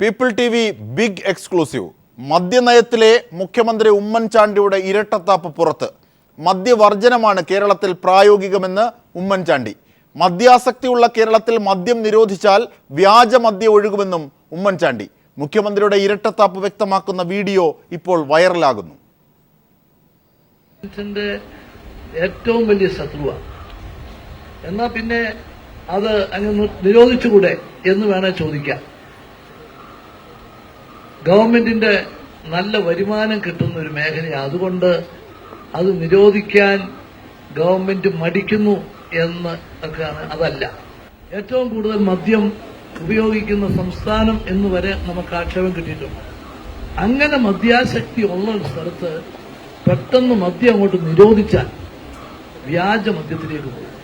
People TV big exclusive. മദ്യനയത്തിലെ മുഖ്യമന്ത്രി ഉമ്മൻചാണ്ടിയുടെ ഇരട്ടത്താപ്പ് പുറത്ത്. മദ്യവർജനമാണ് കേരളത്തിൽ പ്രായോഗികമെന്ന് ഉമ്മൻചാണ്ടി. മദ്യാസക്തിയുള്ള കേരളത്തിൽ മദ്യം നിരോധിച്ചാൽ വ്യാജ മദ്യം ഒഴുകുമെന്നും ഉമ്മൻചാണ്ടി. മുഖ്യമന്ത്രിയുടെ ഇരട്ടത്താപ്പ് വ്യക്തമാക്കുന്ന വീഡിയോ ഇപ്പോൾ വൈറലാകുന്നു. ഏറ്റവും വലിയ ശത്രുവാണ്. എന്നാ പിന്നെ അത് അങ്ങ് നിരോധിച്ചുകൂടെ എന്ന് വേണേ ചോദിക്കാം. ഗവൺമെന്റിന്റെ നല്ല വരുമാനം കിട്ടുന്ന ഒരു മേഖലയാണ്. അതുകൊണ്ട് അത് നിരോധിക്കാൻ ഗവൺമെന്റ് മടിക്കുന്നു എന്ന് ഒക്കെയാണ്. അതല്ല, ഏറ്റവും കൂടുതൽ മദ്യം ഉപയോഗിക്കുന്ന സംസ്ഥാനം എന്ന് വരെ നമുക്ക് ആക്ഷേപം കിട്ടിയിട്ടുണ്ട്. അങ്ങനെ മദ്യാസക്തി ഉള്ള ഒരു സ്ഥലത്ത് പെട്ടെന്ന് മദ്യം അങ്ങോട്ട് നിരോധിച്ചാൽ വ്യാജ മദ്യത്തിലേക്ക് പോകും.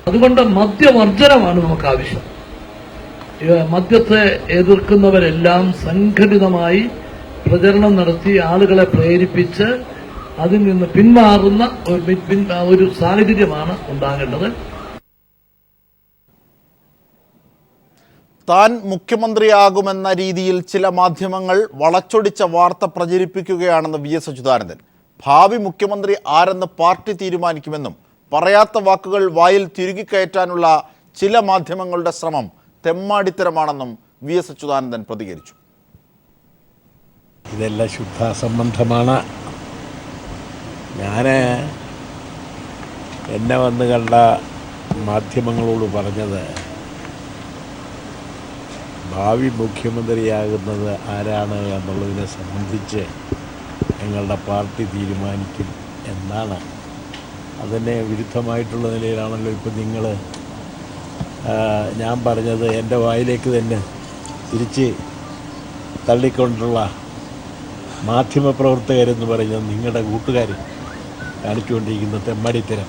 അതുകൊണ്ട് മദ്യവർജനമാണ് നമുക്ക് ആവശ്യം. മദ്യത്തെ എതിർക്കുന്നവരെല്ലാം സംഘടിതമായി പ്രചരണം നടത്തി ആളുകളെ പ്രേരിപ്പിച്ച് അതിൽ നിന്ന് പിന്മാറുന്ന ഒരു സാഹചര്യമാണ് ഉണ്ടാകേണ്ടത്. താൻ മുഖ്യമന്ത്രിയാകുമെന്ന രീതിയിൽ ചില മാധ്യമങ്ങൾ വളച്ചൊടിച്ച വാർത്ത പ്രചരിപ്പിക്കുകയാണെന്ന് VS അച്യുതാനന്ദൻ. ഭാവി മുഖ്യമന്ത്രി ആരെന്ന് പാർട്ടി തീരുമാനിക്കുമെന്നും പറയാത്ത വാക്കുകൾ വായിൽ തിരുകിക്കയറ്റാനുള്ള ചില മാധ്യമങ്ങളുടെ ശ്രമം തെമ്മാടിത്തരമാണെന്നും VS അച്യുതാനന്ദൻ പ്രതികരിച്ചു. ഇതെല്ലാം ശുദ്ധാസംബന്ധമാണ്. ഞാൻ എന്നെ വന്ന് കണ്ട മാധ്യമങ്ങളോട് പറഞ്ഞത് ഭാവി മുഖ്യമന്ത്രിയാകുന്നത് ആരാണ് എന്നുള്ളതിനെ സംബന്ധിച്ച് ഞങ്ങളുടെ പാർട്ടി തീരുമാനിക്കും എന്നാണ്. അതിന് വിരുദ്ധമായിട്ടുള്ള നിലയിലാണല്ലോ ഇപ്പം നിങ്ങൾ ഞാൻ പറഞ്ഞത് എൻ്റെ വായിലേക്ക് തന്നെ തിരിച്ച് തള്ളിക്കൊണ്ടുള്ള മാധ്യമപ്രവർത്തകരെന്ന് പറയുന്നത് നിങ്ങളുടെ കൂട്ടുകാർ കാണിച്ചുകൊണ്ടിരിക്കുന്ന തെമ്മാടിത്തരം,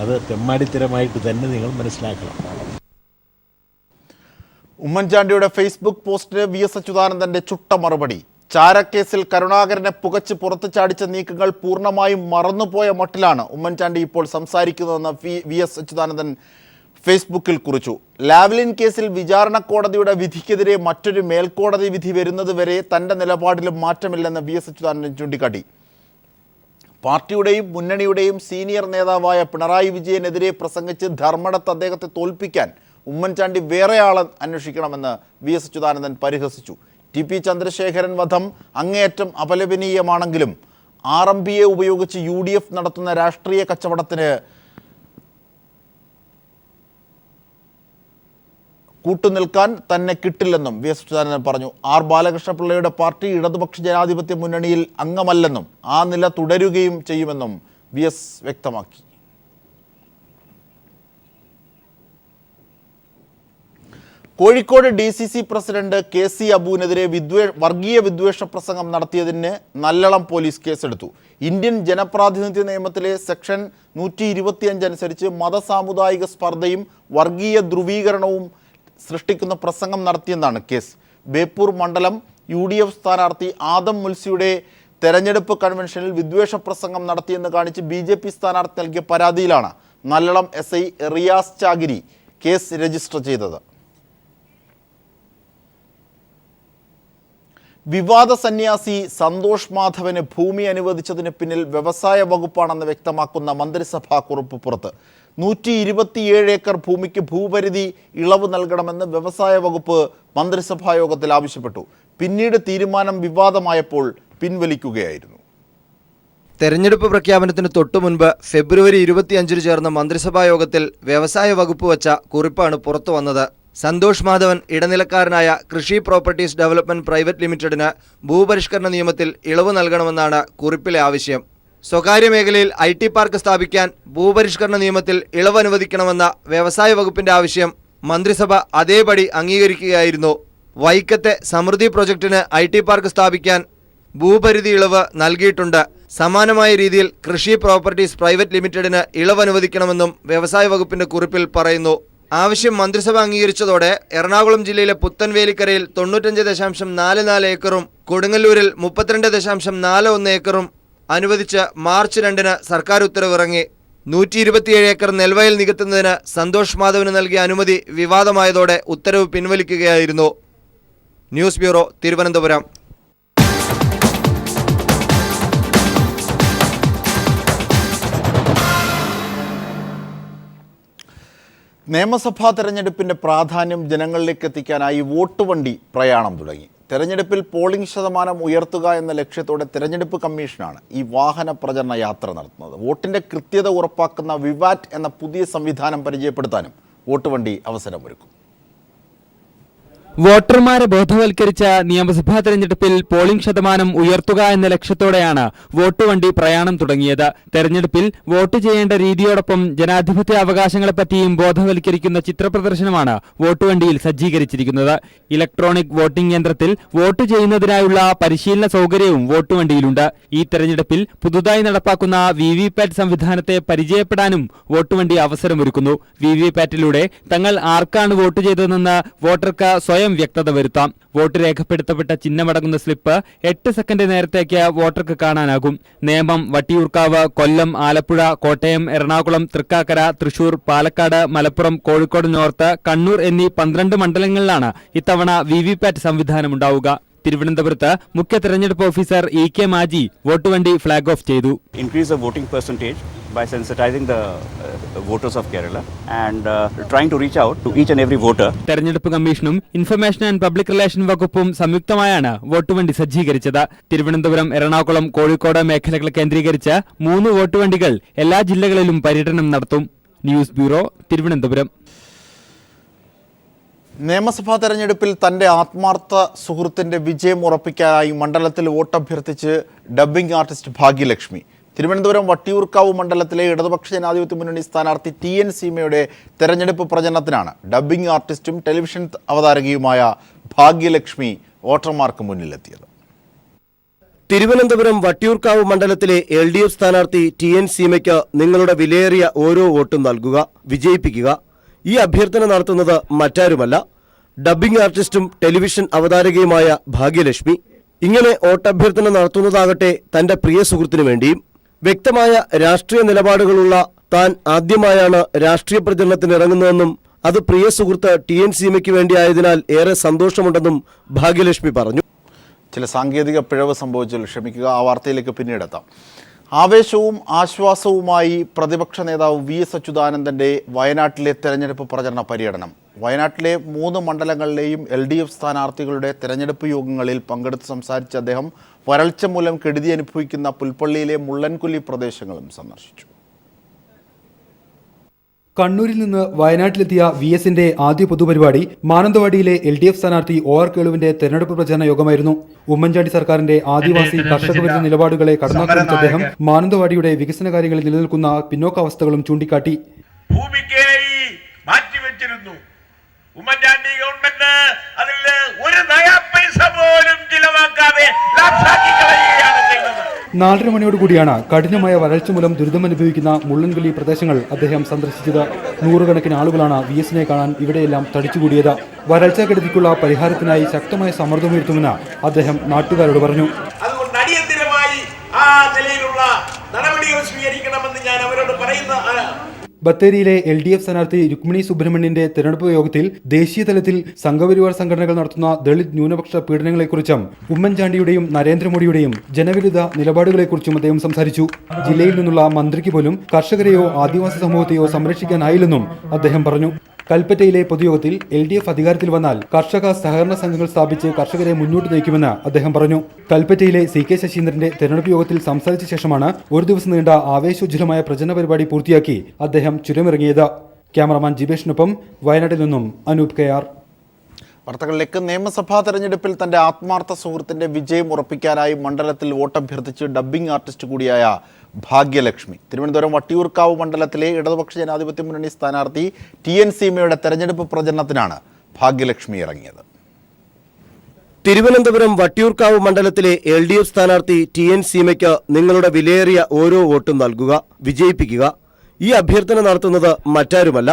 അത് തെമ്മാടിത്തരമായിട്ട് തന്നെ നിങ്ങൾ മനസ്സിലാക്കണം. ഉമ്മൻചാണ്ടിയുടെ ഫേസ്ബുക്ക് പോസ്റ്റിന് VS അച്യുതാനന്ദന്റെ ചുട്ട മറുപടി. ചാരക്കേസിൽ കരുണാകരനെ പുകച്ച് പുറത്തു ചാടിച്ച നീക്കങ്ങൾ പൂർണ്ണമായും മറന്നുപോയ മട്ടിലാണ് ഉമ്മൻചാണ്ടി ഇപ്പോൾ സംസാരിക്കുന്നതെന്ന് VS അച്യുതാനന്ദൻ ഫേസ്ബുക്കിൽ കുറിച്ചു. ലാവ്ലിൻ കേസിൽ വിചാരണ കോടതിയുടെ വിധിക്കെതിരെ മറ്റൊരു മേൽക്കോടതി വിധി വരുന്നത് വരെ തൻ്റെ നിലപാടിലും മാറ്റമില്ലെന്ന് VS അച്യുതാനന്ദൻ ചൂണ്ടിക്കാട്ടി. പാർട്ടിയുടെയും മുന്നണിയുടെയും സീനിയർ നേതാവായ പിണറായി വിജയനെതിരെ പ്രസംഗിച്ച് ധർമ്മടത്ത് അദ്ദേഹത്തെ തോൽപ്പിക്കാൻ ഉമ്മൻചാണ്ടി വേറെ ആളെ അന്വേഷിക്കണമെന്ന് VS അച്യുതാനന്ദൻ പരിഹസിച്ചു. TP ചന്ദ്രശേഖരൻ വധം അങ്ങേയറ്റം അപലപനീയമാണെങ്കിലും RMPയെ ഉപയോഗിച്ച് UDF നടത്തുന്ന രാഷ്ട്രീയ കച്ചവടത്തിന് കൂട്ടുനിൽക്കാൻ തന്നെ കിട്ടില്ലെന്നും VS അച്യുതാനന്ദൻ പറഞ്ഞു. ബാലകൃഷ്ണപിള്ളയുടെ പാർട്ടി ഇടതുപക്ഷ ജനാധിപത്യ മുന്നണിയിൽ അംഗമല്ലെന്നും ആ നില തുടരുകയും ചെയ്യുമെന്നും VS വ്യക്തമാക്കി. കോഴിക്കോട് DCC പ്രസിഡന്റ് KC അബുവിനെതിരെ വർഗീയ വിദ്വേഷ പ്രസംഗം നടത്തിയതിന് നല്ലളം പോലീസ് കേസെടുത്തു. ഇന്ത്യൻ ജനപ്രാതിനിധ്യ നിയമത്തിലെ സെക്ഷൻ 125 അനുസരിച്ച് മതസാമുദായിക സ്പർദ്ധയും വർഗീയ ധ്രുവീകരണവും സൃഷ്ടിക്കുന്ന പ്രസംഗം നടത്തിയെന്നാണ് കേസ്. ബേപ്പൂർ മണ്ഡലം UDF സ്ഥാനാർത്ഥി ആദം മുൽസിയുടെ തെരഞ്ഞെടുപ്പ് കൺവെൻഷനിൽ വിദ്വേഷ പ്രസംഗം നടത്തിയെന്ന് കാണിച്ച് BJP സ്ഥാനാർത്ഥി നൽകിയ പരാതിയിലാണ് Nallalam SI Riyas Chagiri case register ചെയ്തത്. വിവാദ സന്യാസി സന്തോഷ് മാധവന് ഭൂമി അനുവദിച്ചതിന് പിന്നിൽ വ്യവസായ വകുപ്പാണെന്ന് വ്യക്തമാക്കുന്ന മന്ത്രിസഭാ കുറിപ്പ് പുറത്ത്. 127 ഏക്കർ ഭൂമിക്ക് ഭൂപരിധി ഇളവ് നൽകണമെന്ന് വ്യവസായ വകുപ്പ് മന്ത്രിസഭാ യോഗത്തിൽ ആവശ്യപ്പെട്ടു. പിന്നീട് തീരുമാനം വിവാദമായപ്പോൾ പിൻവലിക്കുകയായിരുന്നു. തെരഞ്ഞെടുപ്പ് പ്രഖ്യാപനത്തിന് തൊട്ടു മുൻപ് ഫെബ്രുവരി 25 ചേർന്ന മന്ത്രിസഭാ യോഗത്തിൽ വ്യവസായ വകുപ്പ് വച്ച കുറിപ്പാണ് പുറത്തു വന്നത്. സന്തോഷ് മാധവൻ ഇടനിലക്കാരനായ കൃഷി പ്രോപ്പർട്ടീസ് ഡെവലപ്മെന്റ് പ്രൈവറ്റ് ലിമിറ്റഡിന് ഭൂപരിഷ്കരണ നിയമത്തിൽ ഇളവ് നൽകണമെന്നാണ് കുറിപ്പിലെ ആവശ്യം. സ്വകാര്യ മേഖലയിൽ IT പാർക്ക് സ്ഥാപിക്കാൻ ഭൂപരിഷ്കരണ നിയമത്തിൽ ഇളവ് അനുവദിക്കണമെന്ന വ്യവസായ വകുപ്പിന്റെ ആവശ്യം മന്ത്രിസഭ അതേപടി അംഗീകരിക്കുകയായിരുന്നു. വൈക്കത്തെ സമൃദ്ധി പ്രൊജക്ടിന് IT പാർക്ക് സ്ഥാപിക്കാൻ ഭൂപരിധി ഇളവ് നൽകിയിട്ടുണ്ട്. സമാനമായ രീതിയിൽ കൃഷി പ്രോപ്പർട്ടീസ് പ്രൈവറ്റ് ലിമിറ്റഡിന് ഇളവ് അനുവദിക്കണമെന്നും വ്യവസായ വകുപ്പിന്റെ കുറിപ്പിൽ പറയുന്നു. ആവശ്യം മന്ത്രിസഭ അംഗീകരിച്ചതോടെ എറണാകുളം ജില്ലയിലെ പുത്തൻവേലിക്കരയിൽ 95.44 ഏക്കറും കൊടുങ്ങല്ലൂരിൽ 32.41 ഏക്കറും അനുവദിച്ച് മാർച്ച് 2 സർക്കാർ ഉത്തരവിറങ്ങി. 127 ഏക്കർ നെൽവയൽ നികത്തുന്നതിന് സന്തോഷ് മാധവന് നൽകിയ അനുമതി വിവാദമായതോടെ ഉത്തരവ് പിൻവലിക്കുകയായിരുന്നു. News bureau, Thiruvananthapuram. നിയമസഭാ തെരഞ്ഞെടുപ്പിന്റെ പ്രാധാന്യം ജനങ്ങളിലേക്ക് എത്തിക്കാനായി വോട്ട് വണ്ടി പ്രയാണം തുടങ്ങി. തെരഞ്ഞെടുപ്പിൽ പോളിംഗ് ശതമാനം ഉയർത്തുക എന്ന ലക്ഷ്യത്തോടെ തെരഞ്ഞെടുപ്പ് കമ്മീഷനാണ് ഈ വാഹന പ്രചരണ യാത്ര നടത്തുന്നത്. വോട്ടിന്റെ കൃത്യത ഉറപ്പാക്കുന്ന വിവാറ്റ് എന്ന പുതിയ സംവിധാനം പരിചയപ്പെടുത്താനും വോട്ട് വണ്ടി അവസരമൊരുക്കും. വോട്ടർമാരെ ബോധവൽക്കരിച്ച നിയമസഭാ തെരഞ്ഞെടുപ്പിൽ പോളിംഗ് ശതമാനം ഉയർത്തുക എന്ന ലക്ഷ്യത്തോടെയാണ് വോട്ട് വണ്ടി പ്രയാണം തുടങ്ങിയത്. തെരഞ്ഞെടുപ്പിൽ വോട്ട് ചെയ്യേണ്ട രീതിയോടൊപ്പം ജനാധിപത്യ അവകാശങ്ങളെപ്പറ്റിയും ബോധവൽക്കരിക്കുന്ന ചിത്രപ്രദർശനമാണ് വോട്ട് വണ്ടിയിൽ സജ്ജീകരിച്ചിരിക്കുന്നത്. ഇലക്ട്രോണിക് വോട്ടിംഗ് യന്ത്രത്തിൽ വോട്ട് ചെയ്യുന്നതിനായുള്ള പരിശീലന സൗകര്യവും വോട്ട് വണ്ടിയിലുണ്ട്. ഈ തെരഞ്ഞെടുപ്പിൽ പുതുതായി നടപ്പാക്കുന്ന വിവിപാറ്റ് സംവിധാനത്തെ പരിചയപ്പെടാനും വോട്ട് വണ്ടി അവസരമൊരുക്കുന്നു. വിവിപാറ്റിലൂടെ തങ്ങൾ ആർക്കാണ് വോട്ട് ചെയ്തതെന്ന് വോട്ടർക്ക് സ്വയം വ്യക്തത വരുത്താം. വോട്ട് രേഖപ്പെടുത്തപ്പെട്ട ചിഹ്നമടങ്ങുന്ന സ്ലിപ്പ് 8 സെക്കൻഡ് നേരത്തേക്ക് വോട്ടർക്ക് കാണാനാകും. നേമം, വട്ടിയൂർക്കാവ്, കൊല്ലം, ആലപ്പുഴ, കോട്ടയം, എറണാകുളം, തൃക്കാക്കര, തൃശൂർ, പാലക്കാട്, മലപ്പുറം, കോഴിക്കോട് നോർത്ത്, കണ്ണൂർ എന്നീ 12 മണ്ഡലങ്ങളിലാണ് ഇത്തവണ വിവിപാറ്റ് സംവിധാനമുണ്ടാവുക. തിരുവനന്തപുരത്ത് മുഖ്യ തെരഞ്ഞെടുപ്പ് ഓഫീസർ E.K. മാജി വോട്ട് വണ്ടി ഫ്ലാഗ് ഓഫ് ചെയ്തു. Increase the voting percentage by sensitizing the voters of Kerala and trying to reach out to each and every voter. തെരഞ്ഞെടുപ്പ് കമ്മീഷനും ഇൻഫർമേഷൻ ആൻഡ് പബ്ലിക് റിലേഷൻ വകുപ്പും സംയുക്തമായാണ് വോട്ട് വണ്ടി സജ്ജീകരിച്ചത്. തിരുവനന്തപുരം, എറണാകുളം, കോഴിക്കോട് മേഖലകൾ കേന്ദ്രീകരിച്ച് 3 വോട്ട് വണ്ടികൾ എല്ലാ ജില്ലകളിലും പര്യടനം നടത്തും. News bureau, Thiruvananthapuram. നിയമസഭാ തെരഞ്ഞെടുപ്പിൽ തന്റെ ആത്മാർത്ഥ സുഹൃത്തിന്റെ വിജയം ഉറപ്പിക്കാനായി മണ്ഡലത്തിൽ വോട്ടഭ്യർത്ഥിച്ച് ഡബ്ബിംഗ് ആർട്ടിസ്റ്റ് ഭാഗ്യലക്ഷ്മി. തിരുവനന്തപുരം വട്ടിയൂർക്കാവ് മണ്ഡലത്തിലെ ഇടതുപക്ഷ ജനാധിപത്യ മുന്നണി സ്ഥാനാർത്ഥി TN സീമയുടെ തെരഞ്ഞെടുപ്പ് പ്രചരണത്തിനാണ് ഡബ്ബിംഗ് ആർട്ടിസ്റ്റും ടെലിവിഷൻ അവതാരകയുമായ ഭാഗ്യലക്ഷ്മി വോട്ടർമാർക്ക് മുന്നിലെത്തിയത്. തിരുവനന്തപുരം വട്ടിയൂർക്കാവ് മണ്ഡലത്തിലെ LDF സ്ഥാനാർത്ഥി TN സീമയ്ക്ക് നിങ്ങളുടെ വിലയേറിയ ഓരോ വോട്ടും നൽകുക, വിജയിപ്പിക്കുക. ഈ അഭ്യർത്ഥന നടത്തുന്നത് മറ്റാരുമല്ല, ഡബ്ബിംഗ് ആർട്ടിസ്റ്റും ടെലിവിഷൻ അവതാരകയുമായ ഭാഗ്യലക്ഷ്മി. ഇങ്ങനെ വോട്ടഭ്യർത്ഥന നടത്തുന്നതാകട്ടെ തന്റെ പ്രിയ സുഹൃത്തിനു വേണ്ടിയും. വ്യക്തമായ രാഷ്ട്രീയ നിലപാടുകളുള്ള താൻ ആദ്യമായാണ് രാഷ്ട്രീയ പ്രചരണത്തിന് ഇറങ്ങുന്നതെന്നും അത് പ്രിയ സുഹൃത്ത് TN സീമയ്ക്ക് വേണ്ടിയായതിനാൽ ഏറെ സന്തോഷമുണ്ടെന്നും ഭാഗ്യലക്ഷ്മി പറഞ്ഞു. ചില സാങ്കേതിക പിഴവ് സംഭവിച്ചാൽ ക്ഷമിക്കുക, ആ വാർത്തയിലേക്ക് പിന്നീടെത്താം. ആവേശവും ആശ്വാസവുമായി പ്രതിപക്ഷ നേതാവ് VS അച്യുതാനന്ദൻ്റെ വയനാട്ടിലെ തെരഞ്ഞെടുപ്പ് പ്രചരണ പര്യടനം. വയനാട്ടിലെ 3 മണ്ഡലങ്ങളിലെയും LDF സ്ഥാനാർത്ഥികളുടെ തെരഞ്ഞെടുപ്പ് യോഗങ്ങളിൽ പങ്കെടുത്ത് സംസാരിച്ച അദ്ദേഹം വരൾച്ച മൂലം കെടുതി അനുഭവിക്കുന്ന പുൽപ്പള്ളിയിലെ മുള്ളൻകൊല്ലി പ്രദേശങ്ങളും സന്ദർശിച്ചു. കണ്ണൂരിൽ നിന്ന് വയനാട്ടിലെത്തിയ VSന്റെ ആദ്യ പൊതുപരിപാടി മാനന്തവാടിയിലെ LDF സ്ഥാനാർത്ഥി OR കേളുവിന്റെ തെരഞ്ഞെടുപ്പ് പ്രചരണ യോഗമായിരുന്നു. ഉമ്മൻചാണ്ടി സർക്കാരിന്റെ ആദിവാസി കർഷക വിരുദ്ധ നിലപാടുകളെ കടന്നാക്രമിച്ച അദ്ദേഹം മാനന്തവാടിയുടെ വികസന കാര്യങ്ങളിൽ നിലനിൽക്കുന്ന പിന്നോക്കാവസ്ഥകളും ചൂണ്ടിക്കാട്ടി. ഭൂമിക്കായി മാറ്റിവെച്ചിരുന്നു ഉമ്മൻചാണ്ടി ഗവൺമെന്റ്, അതിൽ ഒരു നയാ പൈസ പോലും ചിലവാക്കാതെ ലാഭമാക്കി കളയുകയാണ് ചെയ്തത്. 4:30 മണിയോടുകൂടിയാണ് കഠിനമായ വരൾച്ച മൂലം ദുരിതമനുഭവിക്കുന്ന മുള്ളൻകൊല്ലി പ്രദേശങ്ങൾ അദ്ദേഹം സന്ദർശിച്ചത്. 100 കണക്കിന് ആളുകളാണ് VSനെ കാണാൻ ഇവിടെയെല്ലാം തടിച്ചുകൂടിയത്. വരൾച്ച കെടുതിക്കുള്ള പരിഹാരത്തിനായി ശക്തമായ സമ്മർദ്ദമുയർത്തുമെന്ന് അദ്ദേഹം നാട്ടുകാരോട് പറഞ്ഞു. അതുകൊണ്ട് അടിയന്തരമായി ആ നിലയിലുള്ള നടപടികൾ സ്വീകരിക്കണമെന്ന് ഞാൻ അവരോട് പറയുന്ന. ബത്തേരിയിലെ LDF സ്ഥാനാർത്ഥി രുക്മിണി സുബ്രഹ്മണ്യന്റെ തെരഞ്ഞെടുപ്പ് യോഗത്തിൽ ദേശീയ തലത്തിൽ സംഘപരിവാർ സംഘടനകൾ നടത്തുന്ന ദളിത് ന്യൂനപക്ഷ പീഡനങ്ങളെക്കുറിച്ചും ഉമ്മൻചാണ്ടിയുടെയും നരേന്ദ്രമോദിയുടെയും ജനവിരുദ്ധ നിലപാടുകളെക്കുറിച്ചും അദ്ദേഹം സംസാരിച്ചു. ജില്ലയിൽ നിന്നുള്ള മന്ത്രിക്ക് പോലും കർഷകരെയോ ആദിവാസി സമൂഹത്തെയോ സംരക്ഷിക്കാനായില്ലെന്നും അദ്ദേഹം പറഞ്ഞു. കൽപ്പറ്റയിലെ പൊതുയോഗത്തിൽ LDF അധികാരത്തിൽ വന്നാൽ കർഷക സഹകരണ സംഘങ്ങൾ സ്ഥാപിച്ച് കർഷകരെ മുന്നോട്ട് നയിക്കുമെന്ന് അദ്ദേഹം പറഞ്ഞു. കൽപ്പറ്റയിലെ CK ശശീന്ദ്രന്റെ തെരഞ്ഞെടുപ്പ് യോഗത്തിൽ സംസാരിച്ച ശേഷമാണ് ഒരു ദിവസം നീണ്ട ആവേശോജ്വലമായ പ്രചരണ പരിപാടി പൂർത്തിയാക്കി അദ്ദേഹം ചുരമിറങ്ങിയത്. ക്യാമറമാൻ ജിബേഷിനൊപ്പം വയനാട്ടിൽ നിന്നും അനൂപ് KR. വാർത്തകളിലേക്ക്. നിയമസഭാ തെരഞ്ഞെടുപ്പിൽ തന്റെ ആത്മാർത്ഥ സുഹൃത്തിന്റെ വിജയം ഉറപ്പിക്കാനായി മണ്ഡലത്തിൽ വോട്ടഭ്യർത്ഥിച്ച് ഡബ്ബിംഗ് ആർട്ടിസ്റ്റ് കൂടിയായ ഭാഗ്യലക്ഷ്മി. തിരുവനന്തപുരം വട്ടിയൂർക്കാവ് മണ്ഡലത്തിലെ ഇടതുപക്ഷ ജനാധിപത്യ മുന്നണി സ്ഥാനാർത്ഥി TN സീമയുടെ തെരഞ്ഞെടുപ്പ് പ്രചരണത്തിനാണ് ഭാഗ്യലക്ഷ്മി ഇറങ്ങിയത്. തിരുവനന്തപുരം വട്ടിയൂർക്കാവ് മണ്ഡലത്തിലെ LDF സ്ഥാനാർത്ഥി TN സീമയ്ക്ക് നിങ്ങളുടെ വിലയേറിയ ഓരോ വോട്ടും നൽകുക, വിജയിപ്പിക്കുക. ഈ അഭ്യർത്ഥന നടത്തുന്നത് മറ്റാരുമല്ല,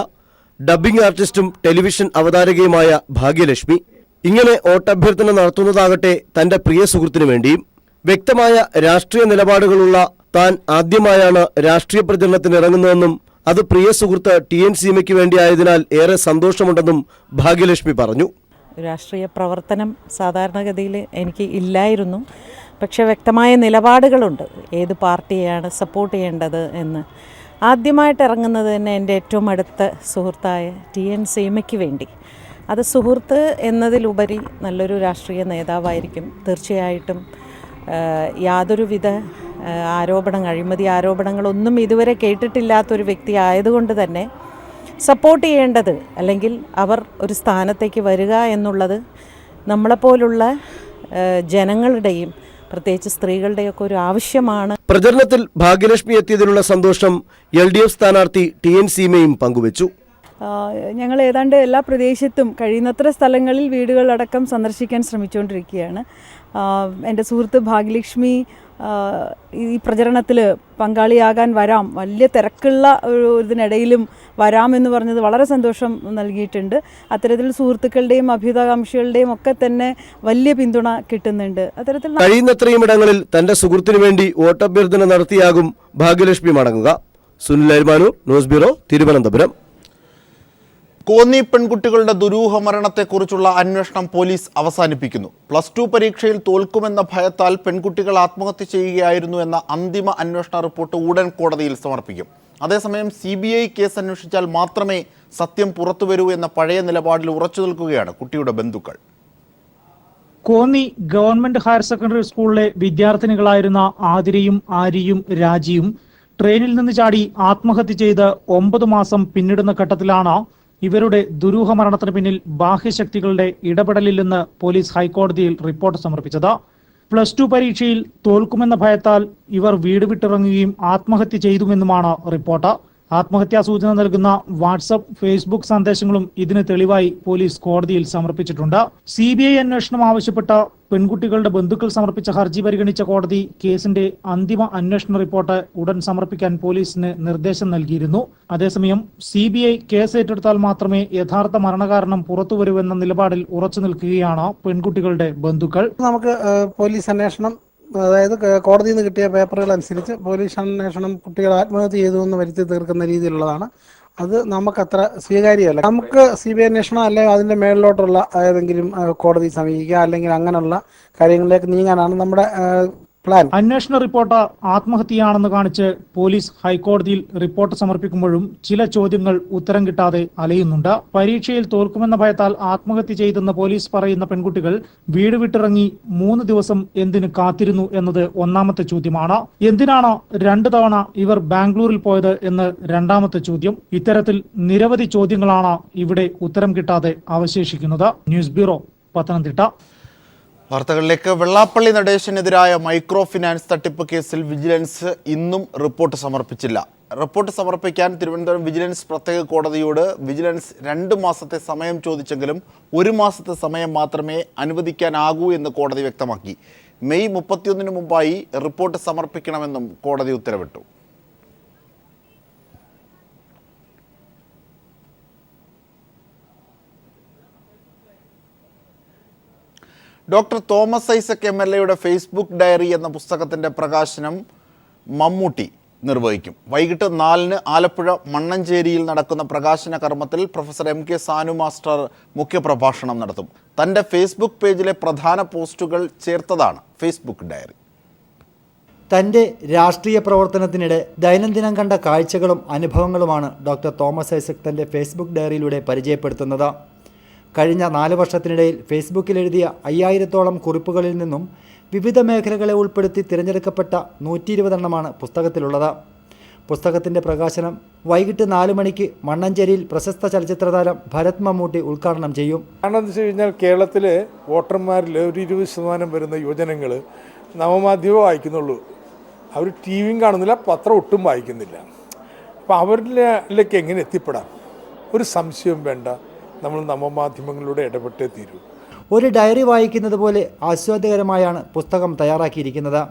ഡബ്ബിംഗ് ആർട്ടിസ്റ്റും ടെലിവിഷൻ അവതാരകയുമായ ഭാഗ്യലക്ഷ്മി. ഇങ്ങനെ വോട്ടഭ്യർത്ഥന നടത്തുന്നതാകട്ടെ തന്റെ പ്രിയ സുഹൃത്തിനു വേണ്ടിയും. വ്യക്തമായ രാഷ്ട്രീയ നിലപാടുകളുള്ള താൻ ആദ്യമായാണ് രാഷ്ട്രീയ പ്രചരണത്തിന് ഇറങ്ങുന്നതെന്നും അത് പ്രിയ സുഹൃത്ത് TN സീമയ്ക്ക് വേണ്ടിയായതിനാൽ ഏറെ സന്തോഷമുണ്ടെന്നും ഭാഗ്യലക്ഷ്മി പറഞ്ഞു. രാഷ്ട്രീയ പ്രവർത്തനം സാധാരണഗതിയിൽ എനിക്ക് ഇല്ലായിരുന്നു. പക്ഷേ വ്യക്തമായ നിലപാടുകളുണ്ട് ഏത് പാർട്ടിയെയാണ് സപ്പോർട്ട് ചെയ്യേണ്ടത് എന്ന്. ആദ്യമായിട്ട് ഇറങ്ങുന്നത് തന്നെ എൻ്റെ ഏറ്റവും അടുത്ത സുഹൃത്തായ TN സീമയ്ക്ക് വേണ്ടി. അത് സുഹൃത്ത് എന്നതിലുപരി നല്ലൊരു രാഷ്ട്രീയ നേതാവായിരിക്കും. തീർച്ചയായിട്ടും യാതൊരുവിധ അഴിമതി ആരോപണങ്ങളൊന്നും ഇതുവരെ കേട്ടിട്ടില്ലാത്തൊരു വ്യക്തി ആയതുകൊണ്ട് തന്നെ സപ്പോർട്ട് ചെയ്യേണ്ടത്, അല്ലെങ്കിൽ അവർ ഒരു സ്ഥാനത്തേക്ക് വരിക എന്നുള്ളത് നമ്മളെപ്പോലുള്ള ജനങ്ങളുടെയും പ്രത്യേകിച്ച് സ്ത്രീകളുടെയൊക്കെ ഒരു ആവശ്യമാണ്. പ്രചരണത്തിൽ ഭാഗ്യലക്ഷ്മി എത്തിയതിലുള്ള സന്തോഷം LDF സ്ഥാനാർത്ഥി TN സീമയും പങ്കുവച്ചു. ഞങ്ങൾ ഏതാണ്ട് എല്ലാ പ്രദേശത്തും കഴിയുന്നത്ര സ്ഥലങ്ങളിൽ വീടുകളടക്കം സന്ദർശിക്കാൻ ശ്രമിച്ചുകൊണ്ടിരിക്കുകയാണ്. എൻ്റെ സുഹൃത്ത് ഭാഗ്യലക്ഷ്മി ഈ പ്രചരണത്തിൽ പങ്കാളിയാകാൻ വരാം, വലിയ തിരക്കുള്ള ഇതിനിടയിലും വരാമെന്ന് പറഞ്ഞത് വളരെ സന്തോഷം നൽകിയിട്ടുണ്ട്. അത്തരത്തിൽ സുഹൃത്തുക്കളുടെയും അഭ്യുതകാംക്ഷികളുടെയും ഒക്കെ തന്നെ വലിയ പിന്തുണ കിട്ടുന്നുണ്ട്. അത്തരത്തിൽ കഴിയുന്നത്രയും ഇടങ്ങളിൽ തന്റെ സുഹൃത്തിനു വേണ്ടി വോട്ടഭ്യർത്ഥന നടത്തിയാകും ഭാഗ്യലക്ഷ്മി മടങ്ങുക. Sunil Arimanoor, news bureau, Thiruvananthapuram. കോന്നി പെൺകുട്ടികളുടെ ദുരൂഹ മരണത്തെക്കുറിച്ചുള്ള അന്വേഷണം പോലീസ് അവസാനിപ്പിക്കുന്നു. +2 പരീക്ഷയിൽ തോൽക്കുമെന്ന ഭയത്താൽ പെൺകുട്ടികൾ ആത്മഹത്യ ചെയ്യുകയായിരുന്നു എന്ന അന്തിമ അന്വേഷണ റിപ്പോർട്ട് ഉടൻ കോടതിയിൽ സമർപ്പിക്കും. അതേസമയം CBI കേസ് അന്വേഷിച്ചാൽ മാത്രമേ സത്യം പുറത്തുവരൂ എന്ന പഴയ നിലപാടിൽ ഉറച്ചു നിൽക്കുകയാണ് കുട്ടിയുടെ ബന്ധുക്കൾ. കോന്നി ഗവൺമെന്റ് ഹയർ സെക്കൻഡറി സ്കൂളിലെ വിദ്യാർത്ഥിനികളായിരുന്ന ആതിരയും ആര്യയും രാജിയും ട്രെയിനിൽ നിന്ന് ചാടി ആത്മഹത്യ ചെയ്ത് 9 മാസം പിന്നിടുന്ന ഘട്ടത്തിലാണ് ഇവരുടെ ദുരൂഹ മരണത്തിന് പിന്നിൽ ബാഹ്യശക്തികളുടെ ഇടപെടലില്ലെന്ന് പോലീസ് ഹൈക്കോടതിയിൽ റിപ്പോർട്ട് സമർപ്പിച്ചത്. +2 പരീക്ഷയിൽ തോൽക്കുമെന്ന ഭയത്താൽ ഇവർ വീട് വിട്ടിറങ്ങുകയും ആത്മഹത്യ ചെയ്തുവെന്നുമാണ് റിപ്പോർട്ട്. ആത്മഹത്യാ സൂചന നൽകുന്ന വാട്സപ്പ്, ഫേസ്ബുക്ക് സന്ദേശങ്ങളും ഇതിന് തെളിവായി പോലീസ് കോടതിയിൽ സമർപ്പിച്ചിട്ടുണ്ട്. CBI അന്വേഷണം ആവശ്യപ്പെട്ട പെൺകുട്ടികളുടെ ബന്ധുക്കൾ സമർപ്പിച്ച ഹർജി പരിഗണിച്ച കോടതി കേസിന്റെ അന്തിമ അന്വേഷണ റിപ്പോർട്ട് ഉടൻ സമർപ്പിക്കാൻ പോലീസിന് നിർദ്ദേശം നൽകിയിരുന്നു. അതേസമയം CBI കേസ് ഏറ്റെടുത്താൽ മാത്രമേ യഥാർത്ഥ മരണകാരണം പുറത്തുവരൂവെന്ന നിലപാടിൽ ഉറച്ചു നിൽക്കുകയാണ് പെൺകുട്ടികളുടെ ബന്ധുക്കൾ. നമുക്ക് പോലീസ് അന്വേഷണം, അതായത് കോടതിയിൽ നിന്ന് കിട്ടിയ പേപ്പറുകൾ അനുസരിച്ച് പോലീസ് അന്വേഷണം കുട്ടികൾ ആത്മഹത്യ ചെയ്തു എന്ന് വരുത്തി തീർക്കുന്ന രീതിയിലുള്ളതാണ്. അത് നമുക്കത്ര സ്വീകാര്യമല്ല. നമുക്ക് CBI അന്വേഷണം അല്ലെങ്കിൽ അതിൻ്റെ മേളിലോട്ടുള്ള ഏതെങ്കിലും കോടതി സമീപിക്കുക, അല്ലെങ്കിൽ അങ്ങനെയുള്ള കാര്യങ്ങളിലേക്ക് നീങ്ങാനാണ് നമ്മുടെ പ്ലാൻ. അന്വേഷണ റിപ്പോർട്ട് ആത്മഹത്യയാണെന്ന് കാണിച്ച് പോലീസ് ഹൈക്കോടതിയിൽ റിപ്പോർട്ട് സമർപ്പിക്കുമ്പോഴും ചില ചോദ്യങ്ങൾ ഉത്തരം കിട്ടാതെ അലയുന്നുണ്ട്. പരീക്ഷയിൽ തോൽക്കുമെന്ന ഭയത്താൽ ആത്മഹത്യ ചെയ്തെന്ന് പോലീസ് പറയുന്ന പെൺകുട്ടികൾ വീട് വിട്ടിറങ്ങി 3 ദിവസം എന്തിന് കാത്തിരുന്നു എന്നത് ഒന്നാമത്തെ ചോദ്യമാണ്. എന്തിനാണ് 2 തവണ ഇവർ ബാംഗ്ലൂരിൽ പോയത് എന്ന് രണ്ടാമത്തെ ചോദ്യം. ഇത്തരത്തിൽ നിരവധി ചോദ്യങ്ങളാണ് ഇവിടെ ഉത്തരം കിട്ടാതെ അവശേഷിക്കുന്നത്. News bureau, Pathanamthitta. വാർത്തകളിലേക്ക്. വെള്ളാപ്പള്ളി നടേശനെതിരായ മൈക്രോ ഫിനാൻസ് തട്ടിപ്പ് കേസിൽ വിജിലൻസ് ഇന്നും റിപ്പോർട്ട് സമർപ്പിച്ചില്ല. റിപ്പോർട്ട് സമർപ്പിക്കാൻ തിരുവനന്തപുരം വിജിലൻസ് പ്രത്യേക കോടതിയോട് വിജിലൻസ് 2 മാസത്തെ സമയം ചോദിച്ചെങ്കിലും 1 മാസത്തെ സമയം മാത്രമേ അനുവദിക്കാനാകൂ എന്ന് കോടതി വ്യക്തമാക്കി. മെയ് 31 മുമ്പായി റിപ്പോർട്ട് സമർപ്പിക്കണമെന്നും കോടതി ഉത്തരവിട്ടു. Doctor Thomas Isaac MLA Facebook diary എന്ന പുസ്തകത്തിൻ്റെ പ്രകാശനം മമ്മൂട്ടി നിർവഹിക്കും. വൈകിട്ട് 4-ന് ആലപ്പുഴ മണ്ണഞ്ചേരിയിൽ നടക്കുന്ന പ്രകാശന കർമ്മത്തിൽ പ്രൊഫസർ MK സാനു മാസ്റ്റർ മുഖ്യപ്രഭാഷണം നടത്തും. തൻ്റെ ഫേസ്ബുക്ക് പേജിലെ പ്രധാന പോസ്റ്റുകൾ ചേർത്തതാണ് ഫേസ്ബുക്ക് ഡയറി. തൻ്റെ രാഷ്ട്രീയ പ്രവർത്തനത്തിനിടെ ദൈനംദിനം കണ്ട കാഴ്ചകളും അനുഭവങ്ങളുമാണ് ഡോക്ടർ തോമസ് ഐസക് തൻ്റെ ഫേസ്ബുക്ക് ഡയറിയിലൂടെ പരിചയപ്പെടുത്തുന്നത്. കഴിഞ്ഞ 4 വർഷത്തിനിടയിൽ ഫേസ്ബുക്കിൽ എഴുതിയ 5000-ഓളം കുറിപ്പുകളിൽ നിന്നും വിവിധ മേഖലകളെ ഉൾപ്പെടുത്തി തിരഞ്ഞെടുക്കപ്പെട്ട 120 എണ്ണമാണ് പുസ്തകത്തിലുള്ളത്. പുസ്തകത്തിൻ്റെ പ്രകാശനം വൈകിട്ട് 4 മണിക്ക് മണ്ണഞ്ചേരിയിൽ പ്രശസ്ത ചലച്ചിത്രതാരം ഭരത് മമ്മൂട്ടി ഉദ്ഘാടനം ചെയ്യും. കാരണം എന്താ വെച്ച് കഴിഞ്ഞാൽ കേരളത്തിലെ വോട്ടർമാരിൽ ഒരു 20% വരുന്ന യുവജനങ്ങൾ നവമാധ്യമം വായിക്കുന്നുള്ളൂ. അവർ TVയും കാണുന്നില്ല, പത്രം ഒട്ടും വായിക്കുന്നില്ല. അപ്പോൾ അവരിലേക്ക് എങ്ങനെ എത്തിപ്പെടാം? ഒരു സംശയം വേണ്ട, നമ്മൾ നവമാധ്യമങ്ങളിലൂടെ ഇടപെട്ടേ തീരൂ. ഒരു ഡയറി വായിക്കുന്നത് പോലെ ആസ്വാദ്യകരമായാണ് പുസ്തകം തയ്യാറാക്കിയിരിക്കുന്നത്.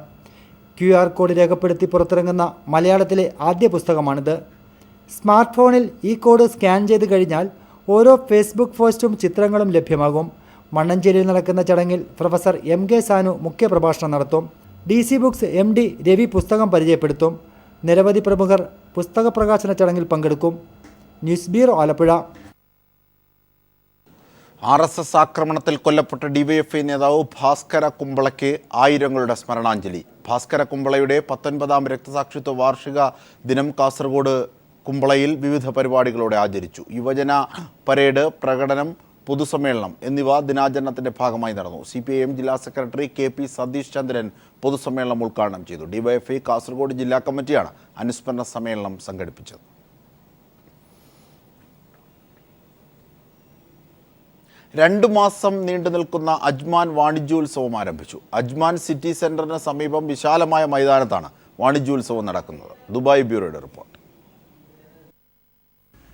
QR കോഡ് രേഖപ്പെടുത്തി പുറത്തിറങ്ങുന്ന മലയാളത്തിലെ ആദ്യ പുസ്തകമാണിത്. സ്മാർട്ട് ഫോണിൽ ഈ കോഡ് സ്കാൻ ചെയ്ത് കഴിഞ്ഞാൽ ഓരോ ഫേസ്ബുക്ക് പോസ്റ്റും ചിത്രങ്ങളും ലഭ്യമാകും. മണ്ണഞ്ചേരിയിൽ നടക്കുന്ന ചടങ്ങിൽ പ്രൊഫസർ MK സാനു മുഖ്യപ്രഭാഷണം നടത്തും. DC ബുക്സ് MD രവി പുസ്തകം പരിചയപ്പെടുത്തും. നിരവധി പ്രമുഖർ പുസ്തക പ്രകാശന ചടങ്ങിൽ പങ്കെടുക്കും. News bureau, Alappuzha. RSS ആക്രമണത്തിൽ കൊല്ലപ്പെട്ട ഡിവൈഎഫ്ഐ നേതാവ് ഭാസ്കര കുമ്പളയ്ക്ക് ആയിരങ്ങളുടെ സ്മരണാഞ്ജലി. ഭാസ്കര കുമ്പളയുടെ 19ാം രക്തസാക്ഷിത്വ വാർഷിക ദിനം കാസർഗോഡ് കുമ്പളയിൽ വിവിധ പരിപാടികളോടെ ആചരിച്ചു. യുവജന പരേഡ്, പ്രകടനം, പൊതുസമ്മേളനം എന്നിവ ദിനാചരണത്തിന്റെ ഭാഗമായി നടന്നു. CPIM ജില്ലാ സെക്രട്ടറി KP സതീഷ് ചന്ദ്രൻ പൊതുസമ്മേളനം ഉദ്ഘാടനം ചെയ്തു. ഡിവൈഎഫ്ഐ കാസർഗോഡ് ജില്ലാ കമ്മിറ്റിയാണ് അനുസ്മരണ സമ്മേളനം സംഘടിപ്പിച്ചത്. 2 മാസം നീണ്ടു നിൽക്കുന്ന അജ്മാൻ വാണിജ്യോത്സവം ആരംഭിച്ചു. അജ്മാൻ സിറ്റി സെന്ററിന് സമീപം വിശാലമായ മൈതാനത്താണ് വാണിജ്യോത്സവം നടക്കുന്നത്. ദുബായ് ബ്യൂറോയുടെ റിപ്പോർട്ട്.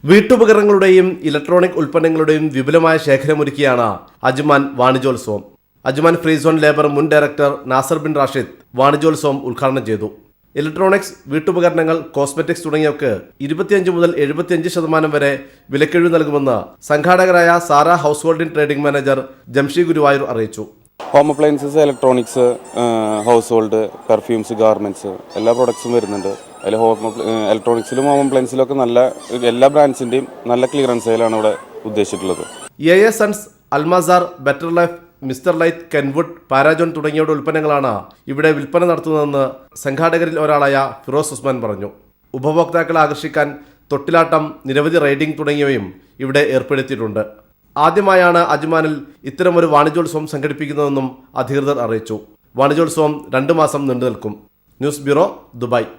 വീട്ടുപകരണങ്ങളുടെയും ഇലക്ട്രോണിക് ഉൽപ്പന്നങ്ങളുടെയും വിപുലമായ ശേഖരമൊരുക്കിയാണ് അജ്മാൻ വാണിജ്യോത്സവം. അജ്മാൻ ഫ്രീ സോൺ ലേബർ മുൻ ഡയറക്ടർ നാസർ ബിൻ റാഷിദ് വാണിജ്യോത്സവം ഉദ്ഘാടനം ചെയ്തു. ഇലക്ട്രോണിക്സ്, വീട്ടുപകരണങ്ങൾ, കോസ്മെറ്റിക്സ് തുടങ്ങിയവർക്ക് 25 മുതൽ 75% വരെ വിലക്കിഴിവ് നൽകുമെന്ന് സംഘാടകരായ Zara house holding trading manager Jamshi Guruvayur അറിയിച്ചു. Home appliances, electronics, household, perfumes, garments എല്ലാ പ്രൊഡക്ട്സും വരുന്നുണ്ട്. അതിൽ ഇലക്ട്രോണിക്സിലും ഹോം അപ്ലയൻസിലും ഒക്കെ നല്ല എല്ലാ ബ്രാൻഡ്സിൻ്റെയും നല്ല ക്ലിയറൻസ് സെയിലാണ് ഇവിടെ ഉദ്ദേശിച്ചിട്ടുള്ളത്. AA sons, Almasar, better life, mister light, Kenwood, പാരാജോൺ തുടങ്ങിയവരുടെ ഉൽപ്പന്നങ്ങളാണ് ഇവിടെ വിൽപ്പന നടത്തുന്നതെന്ന് സംഘാടകരിൽ ഒരാളായ ഫിറോസ് ഉസ്മാൻ പറഞ്ഞു. ഉപഭോക്താക്കളെ ആകർഷിക്കാൻ തൊട്ടിലാട്ടം, നിരവധി റൈഡിംഗ് തുടങ്ങിയവയും ഇവിടെ ഏർപ്പെടുത്തിയിട്ടുണ്ട്. ആദ്യമായാണ് അജ്മാനിൽ ഇത്തരമൊരു വാണിജ്യോത്സവം സംഘടിപ്പിക്കുന്നതെന്നും അധികൃതർ അറിയിച്ചു. വാണിജ്യോത്സവം 2 മാസം നീണ്ടു നിൽക്കും. News bureau, Dubai.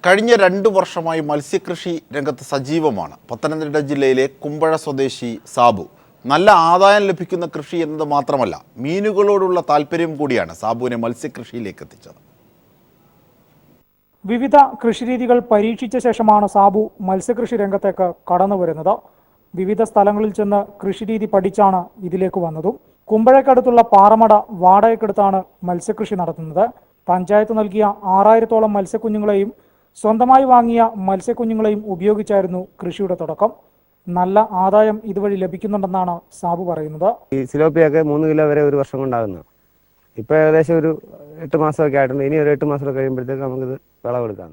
കഴിഞ്ഞ 2 വർഷമായി മത്സ്യകൃഷി രംഗത്ത് സജീവമാണ് പത്തനംതിട്ട ജില്ലയിലെ കുമ്പഴ സ്വദേശി സാബു. നല്ല ആദായം ലഭിക്കുന്ന കൃഷി എന്നത് മാത്രമല്ല, മീനുകളോടുള്ള താല്പര്യം കൂടിയാണ് സാബുവിനെ മത്സ്യകൃഷിയിലേക്ക് എത്തിച്ചത്. വിവിധ കൃഷിരീതികൾ പരീക്ഷിച്ച ശേഷമാണ് സാബു മത്സ്യകൃഷി രംഗത്തേക്ക് കടന്നു വരുന്നത്. വിവിധ സ്ഥലങ്ങളിൽ ചെന്ന് കൃഷിരീതി പഠിച്ചാണ് ഇതിലേക്ക് വന്നതും. കുമ്പഴക്കടുത്തുള്ള പാറമട വാടകയ്ക്കെടുത്താണ് മത്സ്യകൃഷി നടത്തുന്നത്. പഞ്ചായത്ത് നൽകിയ 6000-ഓളം മത്സ്യക്കുഞ്ഞുങ്ങളെയും സ്വന്തമായി വാങ്ങിയ മത്സ്യക്കുഞ്ഞുങ്ങളെയും ഉപയോഗിച്ചായിരുന്നു കൃഷിയുടെ തുടക്കം. നല്ല ആദായം ഇതുവഴി ലഭിക്കുന്നുണ്ടെന്നാണ് സാബു പറയുന്നത്. ഈ സിലോപ്പിയൊക്കെ 3 കിലോ വരെ ഒരു വർഷം കൊണ്ടാകുന്നത്. ഇപ്പോൾ ഏകദേശം ഒരു 8 മാസമൊക്കെ ആയിട്ടുണ്ട്. ഇനി ഒരു 8 മാസം കഴിയുമ്പോഴത്തേക്ക് നമുക്കിത് വിളവെടുക്കാം.